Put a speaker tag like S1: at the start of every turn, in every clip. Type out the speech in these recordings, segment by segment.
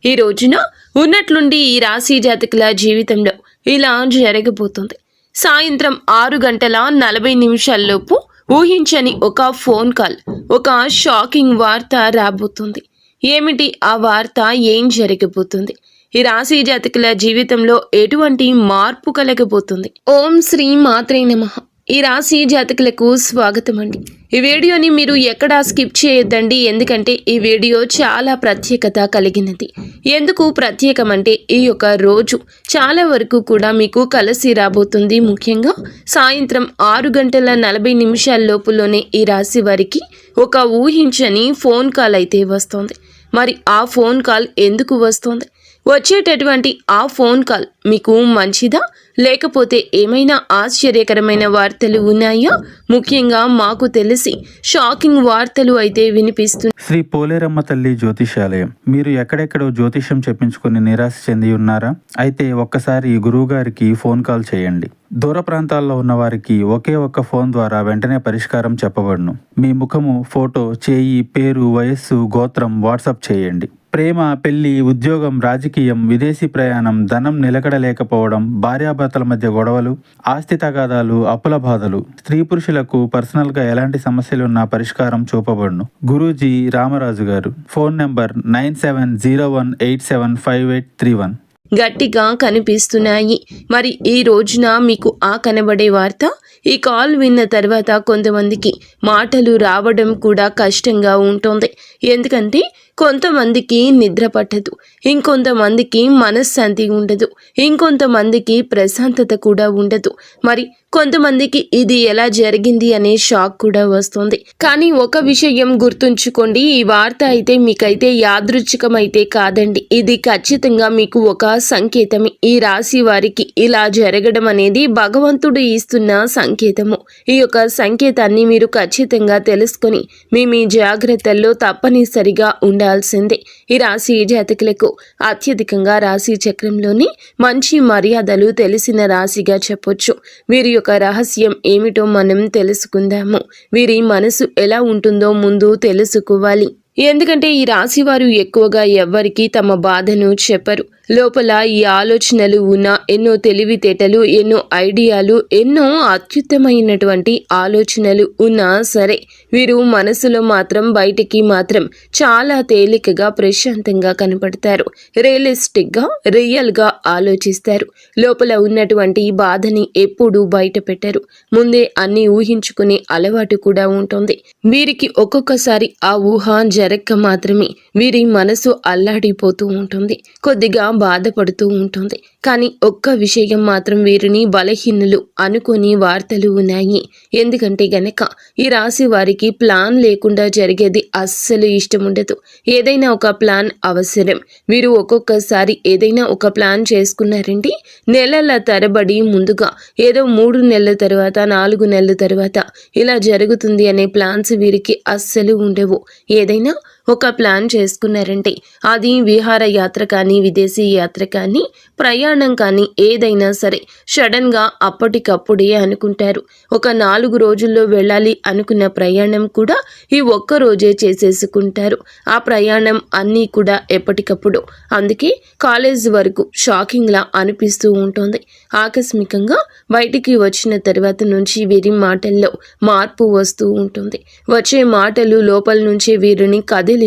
S1: ఈ రోజున ఉన్నట్లుండి ఈ రాశి జాతకుల జీవితంలో ఇలా జరగబోతుంది. సాయంత్రం 6 గంటల 40 నిమిషాల్లోపు ఊహించని ఒక ఫోన్ కాల్, ఒక షాకింగ్ వార్త రాబోతుంది. ఏమిటి ఆ వార్త? ఏం జరగబోతుంది? ఈ రాశి జాతకుల జీవితంలో ఎటువంటి మార్పు కలగబోతుంది? ఓం శ్రీ మాత్రే నమః. ఈ రాశి జాతకులకు స్వాగతం అండి. ఈ వీడియోని మీరు ఎక్కడా స్కిప్ చేయొద్దండి, ఎందుకంటే ఈ వీడియో చాలా ప్రత్యేకత కలిగినది. ఎందుకు ప్రత్యేకం అంటే ఈ యొక్క రోజు చాలా వరకు కూడా మీకు కలిసి రాబోతుంది. ముఖ్యంగా సాయంత్రం 6 గంటల 40 నిమిషాల లోపులోనే ఈ రాశి వారికి ఒక ఊహించని ఫోన్ కాల్ అయితే వస్తుంది. మరి ఆ ఫోన్ కాల్ ఎందుకు వస్తుంది? వచ్చేటటువంటి ఆ ఫోన్ కాల్ మీకు మంచిదా, లేకపోతే ఏమైనా ఆశ్చర్యకరమైన వార్తలు ఉన్నాయా? ముఖ్యంగా మాకు తెలిసి షాకింగ్ వార్తలు అయితే వినిపిస్తుంది.
S2: శ్రీ పోలేరమ్మ తల్లి జ్యోతిషాలయం. మీరు ఎక్కడెక్కడో జ్యోతిషం చెప్పించుకుని నిరాశ చెంది ఉన్నారా? అయితే ఒక్కసారి గురువు గారికి ఫోన్ కాల్ చేయండి. దూర ప్రాంతాల్లో ఉన్న వారికి ఒకే ఒక్క ఫోన్ ద్వారా వెంటనే పరిష్కారం చెప్పబడును. మీ ముఖము, ఫోటో, చేయి, పేరు, వయస్సు, గోత్రం వాట్సాప్ చేయండి. ప్రేమ, పెళ్లి, ఉద్యోగం, రాజకీయం, విదేశీ ప్రయాణం, ధనం నిలకడలేకపోవడం, భార్యాభర్తల మధ్య గొడవలు, ఆస్తి తగాదాలు, అప్పుల బాధలు, స్త్రీ పురుషులకు పర్సనల్గా ఎలాంటి సమస్యలున్నా పరిష్కారం చూపబడును. గురూజీ రామరాజు గారు. Phone number 9701875831.
S1: గట్టిగా కనిపిస్తున్నాయి. మరి ఈ రోజున మీకు ఆ కనబడే వార్త, ఈ కాల్ విన్న తర్వాత కొంతమందికి మాటలు రావడం కూడా కష్టంగా ఉంటుంది. ఎందుకంటే కొంతమందికి నిద్ర పట్టదు, ఇంకొంతమందికి మనశ్శాంతి ఉండదు, ఇంకొంతమందికి ప్రశాంతత కూడా ఉండదు. మరి కొంతమందికి ఇది ఎలా జరిగింది అనే షాక్ కూడా వస్తుంది. కానీ ఒక విషయం గుర్తుంచుకోండి, ఈ వార్త అయితే మీకైతే యాదృచ్ఛికమైతే కాదండి. ఇది ఖచ్చితంగా మీకు ఒక సంకేతమే. ఈ రాశి వారికి ఇలా జరగడం అనేది భగవంతుడు ఇస్తున్న సంకేతము. ఈ యొక్క సంకేతాన్ని మీరు ఖచ్చితంగా తెలుసుకొని మీ జాగ్రత్తల్లో తప్పనిసరిగా ఉండాల్సిందే. ఈ రాశి జాతకులకు అత్యధికంగా రాశి చక్రంలోని మంచి మర్యాదలు తెలిసిన రాశిగా చెప్పొచ్చు. వీరి యొక్క రహస్యం ఏమిటో మనం తెలుసుకుందాము. వీరి మనసు ఎలా ఉంటుందో ముందు తెలుసుకోవాలి. ఎందుకంటే ఈ రాశి వారు ఎక్కువగా ఎవ్వరికీ తమ బాధను చెప్పరు. లోపల ఈ ఆలోచనలు ఉన్న ఎన్నో తెలివితేటలు, ఎన్నో ఐడియాలు, ఎన్నో అత్యుత్తమైనటువంటి ఆలోచనలు ఉన్నా సరే వీరు మనసులో మాత్రం బయటికి మాత్రం చాలా తేలికగా ప్రశాంతంగా కనపడతారు. రియలిస్టిక్గా, రియల్గా ఆలోచిస్తారు. లోపల ఉన్నటువంటి బాధని ఎప్పుడూ బయట పెట్టరు. ముందే అన్ని ఊహించుకునే అలవాటు కూడా ఉంటుంది. వీరికి ఒక్కొక్కసారి ఆ ఊహ జరక్క మాత్రమే వీరి మనసు అల్లాడిపోతూ ఉంటుంది, కొద్దిగా బాధపడుతూ ఉంటుంది. కానీ ఒక్క విషయం మాత్రం వీరిని బలహీనులు అనుకుని వార్తలు ఉన్నాయి. ఎందుకంటే గనక ఈ రాశి వారికి ప్లాన్ లేకుండా జరిగేది అస్సలు ఇష్టం ఉండదు. ఏదైనా ఒక ప్లాన్ అవసరం. వీరు ఒక్కొక్కసారి ఏదైనా ఒక ప్లాన్ చేసుకున్నారంటే నెలల తరబడి ముందుగా ఏదో 3 నెలల తర్వాత, 4 నెలల తర్వాత ఇలా జరుగుతుంది అనే ప్లాన్స్ వీరికి అస్సలు ఉండవు. ఏదైనా ఒక ప్లాన్ చేసుకున్నారంటే అది విహార యాత్ర కానీ, విదేశీ యాత్ర కానీ, ప్రయాణం కానీ ఏదైనా సరే సడన్గా అప్పటికప్పుడే అనుకుంటారు. ఒక 4 రోజుల్లో వెళ్ళాలి అనుకున్న ప్రయాణం కూడా ఈ ఒక్క రోజే చేసేసుకుంటారు. ఆ ప్రయాణం అన్నీ కూడా ఎప్పటికప్పుడు. అందుకే కాలేజ్ వరకు షాకింగ్లా అనిపిస్తూ ఉంటుంది. ఆకస్మికంగా బయటికి వచ్చిన తర్వాత నుంచి వీరి మాటల్లో మార్పు వస్తూ ఉంటుంది. వచ్చే మాటలు లోపల నుంచి వీరిని కదిలిస్తూ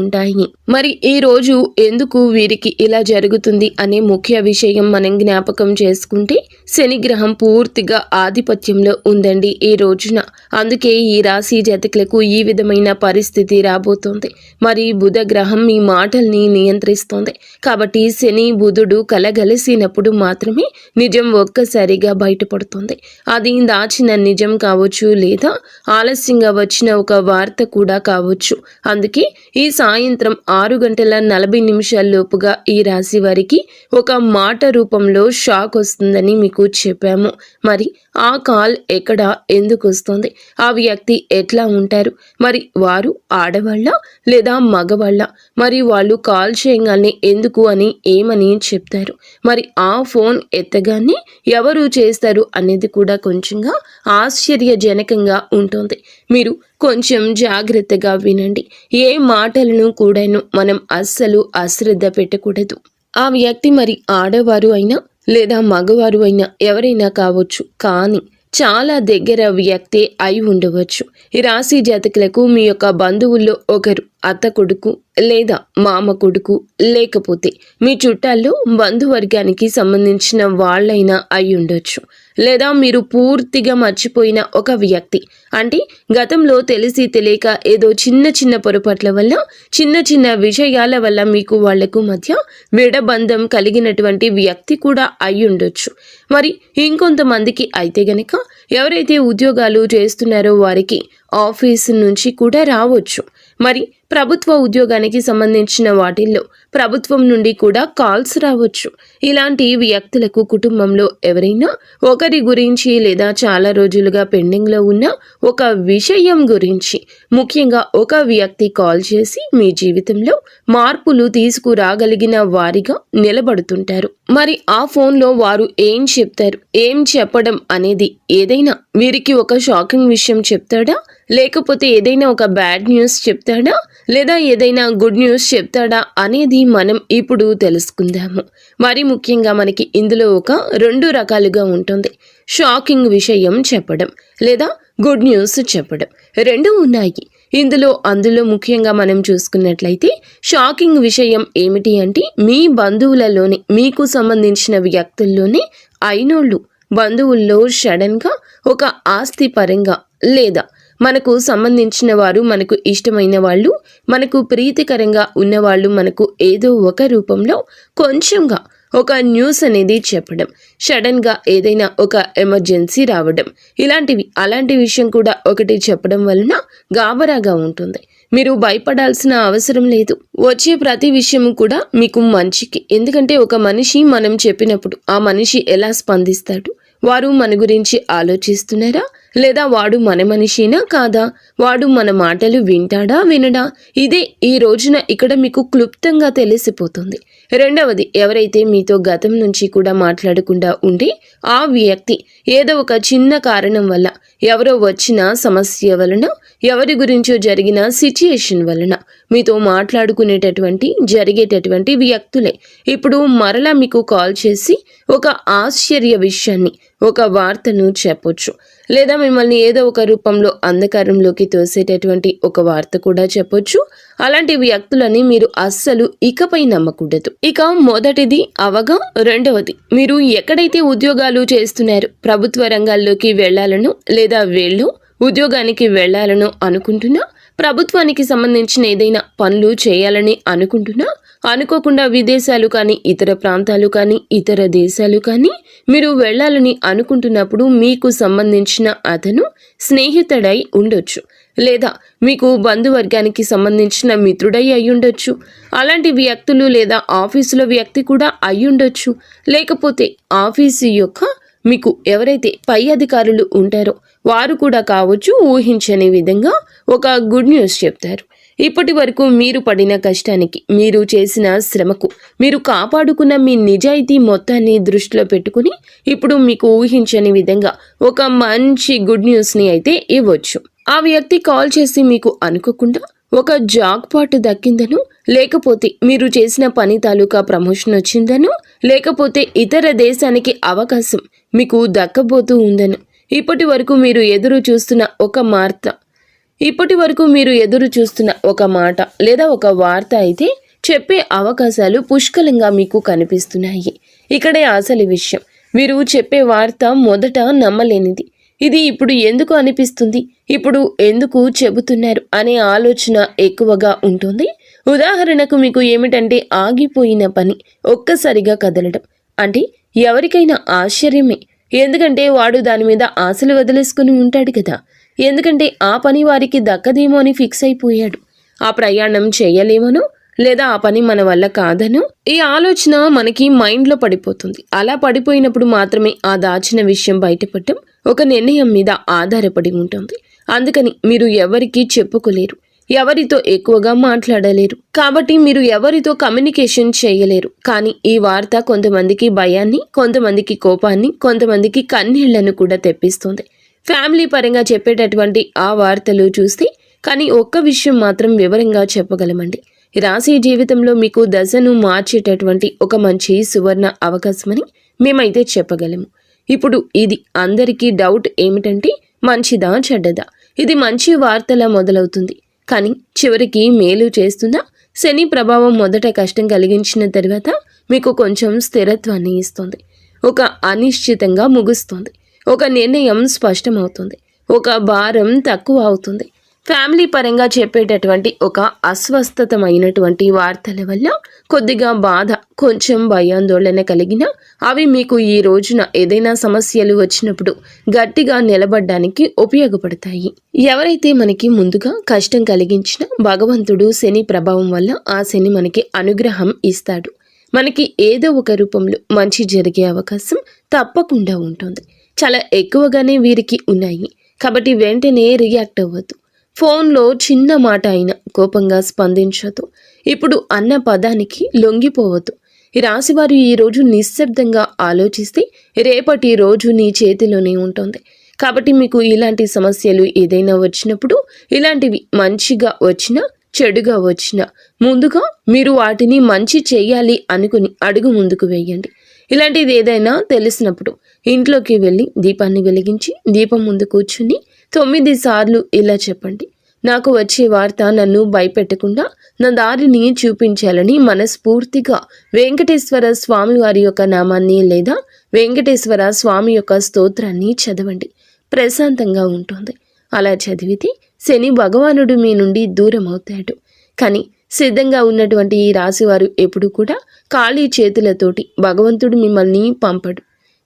S1: ఉంటాయి. మరి ఈ రోజు ఎందుకు వీరికి ఇలా జరుగుతుంది అనే ముఖ్య విషయం మనం జ్ఞాపకం చేసుకుంటే, శని గ్రహం పూర్తిగా ఆధిపత్యంలో ఉందండి ఈ రోజున. అందుకే ఈ రాశి జాతకులకు ఈ విధమైన పరిస్థితి రాబోతోంది. మరి బుధ గ్రహం మీ మాటల్ని నియంత్రిస్తోంది. కాబట్టి శని బుధుడు కలగలిసినప్పుడు మాత్రమే నిజం ఒక్కసారిగా బయటపడుతుంది. అది దాచిన నిజం కావచ్చు, లేదా ఆలస్యంగా వచ్చిన ఒక వార్త కూడా కావచ్చు. అందుకే ఈ సాయంత్రం 6 గంటల 40 నిమిషాల లోపుగా ఈ రాశి వారికి ఒక మాట రూపంలో షాక్ వస్తుందని మీకు చెప్పాము. మరి ఆ కాల్ ఎక్కడ, ఎందుకు వస్తుంది, ఆ వ్యక్తి ఎట్లా ఉంటారు, మరి వారు ఆడవాళ్ళ లేదా మగవాళ్ళ, మరి వాళ్ళు కాల్ చేయగానే ఎందుకు అని ఏమని చెప్తారు, మరి ఆ ఫోన్ ఎత్తగానే ఎవరు చేస్తారు అనేది కూడా కొంచెంగా ఆశ్చర్యజనకంగా ఉంటుంది. మీరు కొంచెం జాగ్రత్తగా వినండి. ఏ మాటలను కూడాను మనం అస్సలు అశ్రద్ధ పెట్టకూడదు. ఆ వ్యక్తి మరి ఆడవారు అయినా లేదా మగవారు అయినా ఎవరైనా కావచ్చు, కానీ చాలా దగ్గర వ్యక్తే అయి ఉండవచ్చు. ఈ రాశి జాతకులకు మీ యొక్క బంధువుల్లో ఒకరు అత్త కొడుకు లేదా మామ కొడుకు, లేకపోతే మీ చుట్టాల్లో బంధువర్గానికి సంబంధించిన వాళ్ళైనా అయి ఉండొచ్చు. లేదా మీరు పూర్తిగా మర్చిపోయిన ఒక వ్యక్తి, అంటే గతంలో తెలిసి తెలియక ఏదో చిన్న చిన్న పొరపాట్ల వల్ల, చిన్న చిన్న విషయాల వల్ల మీకు వాళ్లకు మధ్య విడబంధం కలిగినటువంటి వ్యక్తి కూడా అయి ఉండొచ్చు. మరి ఇంకొంతమందికి అయితే గనక ఎవరైతే ఉద్యోగాలు చేస్తున్నారో వారికి ఆఫీసు నుంచి కూడా రావచ్చు. మరి ప్రభుత్వ ఉద్యోగానికి సంబంధించిన వాటిల్లో ప్రభుత్వం నుండి కూడా కాల్స్ రావచ్చు. ఇలాంటి వ్యక్తులకు కుటుంబంలో ఎవరైనా ఒకరి గురించి లేదా చాలా రోజులుగా పెండింగ్లో ఉన్న ఒక విషయం గురించి, ముఖ్యంగా ఒక వ్యక్తి కాల్ చేసి మీ జీవితంలో మార్పులు తీసుకురాగలిగిన వారిగా నిలబడుతుంటారు. మరి ఆ ఫోన్లో వారు ఏం చెప్తారు, ఏం చెప్పడం అనేది, ఏదైనా వీరికి ఒక షాకింగ్ విషయం చెప్తాడా, లేకపోతే ఏదైనా ఒక బ్యాడ్ న్యూస్ చెప్తాడా, లేదా ఏదైనా గుడ్ న్యూస్ చెప్తాడా అనేది మనం ఇప్పుడు తెలుసుకుందాము. మరి ముఖ్యంగా మనకి ఇందులో ఒక 2 రకాలుగా ఉంటుంది. షాకింగ్ విషయం చెప్పడం లేదా గుడ్ న్యూస్ చెప్పడం, 2 ఉన్నాయి అందులో ముఖ్యంగా మనం చూసుకున్నట్లయితే షాకింగ్ విషయం ఏమిటి అంటే, మీ బంధువులలోనే, మీకు సంబంధించిన వ్యక్తుల్లోనే అయినోళ్ళు, బంధువుల్లో సడన్గా ఒక ఆస్తి పరంగా లేదా మనకు సంబంధించిన వారు, మనకు ఇష్టమైన వాళ్ళు, మనకు ప్రీతికరంగా ఉన్నవాళ్ళు మనకు ఏదో ఒక రూపంలో కొంచెంగా ఒక న్యూస్ అనేది చెప్పడం, సడన్గా ఏదైనా ఒక ఎమర్జెన్సీ రావడం, అలాంటి విషయం కూడా ఒకటి చెప్పడం వలన గాబరాగా ఉంటుంది. మీరు భయపడాల్సిన అవసరం లేదు. వచ్చే ప్రతి విషయము కూడా మీకు మంచికి. ఎందుకంటే ఒక మనిషి మనం చెప్పినప్పుడు ఆ మనిషి ఎలా స్పందిస్తాడు, వారు మన గురించి ఆలోచిస్తున్నారా, లేదా వాడు మన మనిషినా కాదా, వాడు మన మాటలు వింటాడా వినడా, ఇదే ఈ రోజున ఇక్కడ మీకు క్లుప్తంగా తెలిసిపోతుంది. రెండవది, ఎవరైతే మీతో గతం నుంచి కూడా మాట్లాడకుండా ఉండి ఆ వ్యక్తి ఏదో ఒక చిన్న కారణం వల్ల, ఎవరో వచ్చిన సమస్య వలన, ఎవరి గురించో జరిగిన సిచ్యుయేషన్ వలన మీతో జరిగేటటువంటి వ్యక్తులే ఇప్పుడు మరలా మీకు కాల్ చేసి ఒక ఆశ్చర్య విషయాన్ని, ఒక వార్తను చెప్పొచ్చు. లేదా మిమ్మల్ని ఏదో ఒక రూపంలో అంధకారంలోకి తోసేటటువంటి ఒక వార్త కూడా చెప్పొచ్చు. అలాంటి వ్యక్తులని మీరు అస్సలు ఇకపై నమ్మకూడదు. ఇక మొదటిది అవగా, రెండవది, మీరు ఎక్కడైతే ఉద్యోగాలు చేస్తున్నారు, ప్రభుత్వ రంగాల్లోకి వెళ్లాలనో లేదా ఉద్యోగానికి వెళ్లాలనో అనుకుంటున్నా, ప్రభుత్వానికి సంబంధించిన ఏదైనా పనులు చేయాలని అనుకుంటున్నా, అనుకోకుండా విదేశాలు కానీ, ఇతర ప్రాంతాలు కానీ, ఇతర దేశాలు కానీ మీరు వెళ్ళాలని అనుకుంటున్నప్పుడు మీకు సంబంధించిన అతను స్నేహితుడై ఉండొచ్చు, లేదా మీకు బంధువర్గానికి సంబంధించిన మిత్రుడై అయ్యుండొచ్చు. అలాంటి వ్యక్తులు లేదా ఆఫీసులో వ్యక్తి కూడా అయ్యుండొచ్చు. లేకపోతే ఆఫీసు యొక్క మీకు ఎవరైతే పై అధికారులు ఉంటారో వారు కూడా కావచ్చు. ఊహించని విధంగా ఒక గుడ్ న్యూస్ చెప్తారు. ఇప్పటి వరకు మీరు పడిన కష్టానికి, మీరు చేసిన శ్రమకు, మీరు కాపాడుకున్న మీ నిజాయితీ మొత్తాన్ని దృష్టిలో పెట్టుకుని ఇప్పుడు మీకు ఊహించని విధంగా ఒక మంచి గుడ్ న్యూస్ని అయితే ఇవ్వచ్చు. ఆ వ్యక్తి కాల్ చేసి మీకు అనుకోకుండా ఒక జాబ్ పాట్ దక్కిందనో, లేకపోతే మీరు చేసిన పని తాలూకా ప్రమోషన్ వచ్చిందనో, లేకపోతే ఇతర దేశానికి అవకాశం మీకు దక్కబోతూ ఉందనో, ఇప్పటి వరకు మీరు ఎదురు చూస్తున్న ఒక మాట లేదా ఒక వార్త అయితే చెప్పే అవకాశాలు పుష్కలంగా మీకు కనిపిస్తున్నాయి. ఇక్కడే అసలు విషయం, మీరు చెప్పే వార్త మొదట నమ్మలేనిది. ఇది ఇప్పుడు ఎందుకు అనిపిస్తుంది, ఇప్పుడు ఎందుకు చెబుతున్నారు అనే ఆలోచన ఎక్కువగా ఉంటుంది. ఉదాహరణకు మీకు ఏమిటంటే, ఆగిపోయిన పని ఒక్కసారిగా కదలడం అంటే ఎవరికైనా ఆశ్చర్యమే. ఎందుకంటే వాడు దాని మీద ఆశలు వదిలేసుకుని ఉంటాడు కదా. ఎందుకంటే ఆ పని వారికి దక్కదేమో అని ఫిక్స్ అయిపోయాడు. ఆ ప్రయాణం చేయలేమనో, లేదా ఆ పని మన వల్ల కాదనో ఈ ఆలోచన మనకి మైండ్లో పడిపోతుంది. అలా పడిపోయినప్పుడు మాత్రమే ఆ దాచిన విషయం బయటపడటం, ఒక నిర్ణయం మీద ఆధారపడి ఉంటుంది. అందుకని మీరు ఎవరికీ చెప్పుకోలేరు, ఎవరితో ఎక్కువగా మాట్లాడలేరు. కాబట్టి మీరు ఎవరితో కమ్యూనికేషన్ చేయలేరు. కానీ ఈ వార్త కొంతమందికి భయాన్ని, కొంతమందికి కోపాన్ని, కొంతమందికి కన్నీళ్లను కూడా తెప్పిస్తుంది. ఫ్యామిలీ పరంగా చెప్పేటటువంటి ఆ వార్తలు చూస్తే కానీ ఒక్క విషయం మాత్రం వివరంగా చెప్పగలమండి. రాశి జీవితంలో మీకు దశను మార్చేటటువంటి ఒక మంచి సువర్ణ అవకాశమని మేమైతే చెప్పగలము. ఇప్పుడు ఇది అందరికీ డౌట్ ఏమిటంటే మంచిదా చెడ్డదా? ఇది మంచి వార్తలా మొదలవుతుంది, కానీ చివరికి మేలు చేస్తుందా? శని ప్రభావం మొదట కష్టం కలిగించిన తర్వాత మీకు కొంచెం స్థిరత్వాన్ని ఇస్తుంది. ఒక అనిశ్చితంగా ముగుస్తుంది. ఒక నిర్ణయం స్పష్టమవుతుంది. ఒక భారం తక్కువ అవుతుంది. ఫ్యామిలీ పరంగా చెప్పేటటువంటి ఒక అస్వస్థతమైనటువంటి వార్తల వల్ల కొద్దిగా బాధ, కొంచెం భయాందోళన కలిగినా అవి మీకు ఈ రోజున ఏదైనా సమస్యలు వచ్చినప్పుడు గట్టిగా నిలబడడానికి ఉపయోగపడతాయి. ఎవరైతే మనకి ముందుగా కష్టం కలిగించినా భగవంతుడు శని ప్రభావం వల్ల ఆ శని మనకి అనుగ్రహం ఇస్తాడు. మనకి ఏదో ఒక రూపంలో మంచి జరిగే అవకాశం తప్పకుండా ఉంటుంది. చాలా ఎక్కువగానే వీరికి ఉన్నాయి. కాబట్టి వెంటనే రియాక్ట్ అవ్వద్దు. ఫోన్లో చిన్న మాట అయినా కోపంగా స్పందించొద్దు. ఇప్పుడు అన్న పదానికి లొంగిపోవద్దు. ఈ రాశివారు ఈరోజు నిశ్శబ్దంగా ఆలోచిస్తే రేపటి రోజు నీ చేతిలోనే ఉంటుంది. కాబట్టి మీకు ఇలాంటి సమస్యలు ఏదైనా వచ్చినప్పుడు, ఇలాంటివి మంచిగా వచ్చినా చెడుగా వచ్చినా ముందుగా మీరు వాటిని మంచి చేయాలి అనుకుని అడుగు ముందుకు వేయండి. ఇలాంటిది ఏదైనా తెలిసినప్పుడు ఇంట్లోకి వెళ్ళి దీపాన్ని వెలిగించి దీపం ముందు కూర్చుని 9 సార్లు ఇలా చెప్పండి. నాకు వచ్చే వార్త నన్ను భయపెట్టకుండా నా దారిని చూపించాలని మనస్ఫూర్తిగా వెంకటేశ్వర స్వామి వారి యొక్క నామాన్ని లేదా వెంకటేశ్వర స్వామి యొక్క స్తోత్రాన్ని చదవండి. ప్రశాంతంగా ఉంటుంది. అలా చదివితే శని భగవానుడు మీ నుండి దూరం అవుతాడు. కానీ సిద్ధంగా ఉన్నటువంటి ఈ రాశివారు ఎప్పుడు కూడా ఖాళీ చేతులతోటి భగవంతుడు మిమ్మల్ని పంపడు.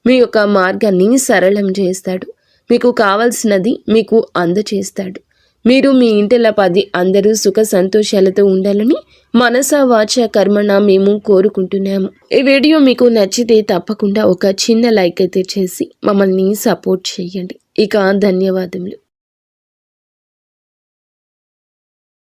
S1: మీ యొక్క మార్గాన్ని సరళం చేస్తాడు. మీకు కావాల్సినది మీకు అందచేస్తాడు. మీరు మీ ఇంటిలో 10 అందరూ సుఖ సంతోషాలతో ఉండాలని మనస వాచ కర్మణ మేము కోరుకుంటున్నాము. ఈ వీడియో మీకు నచ్చితే తప్పకుండా ఒక చిన్న లైక్ అయితే చేసి మమ్మల్ని సపోర్ట్ చేయండి. ఇక ధన్యవాదములు.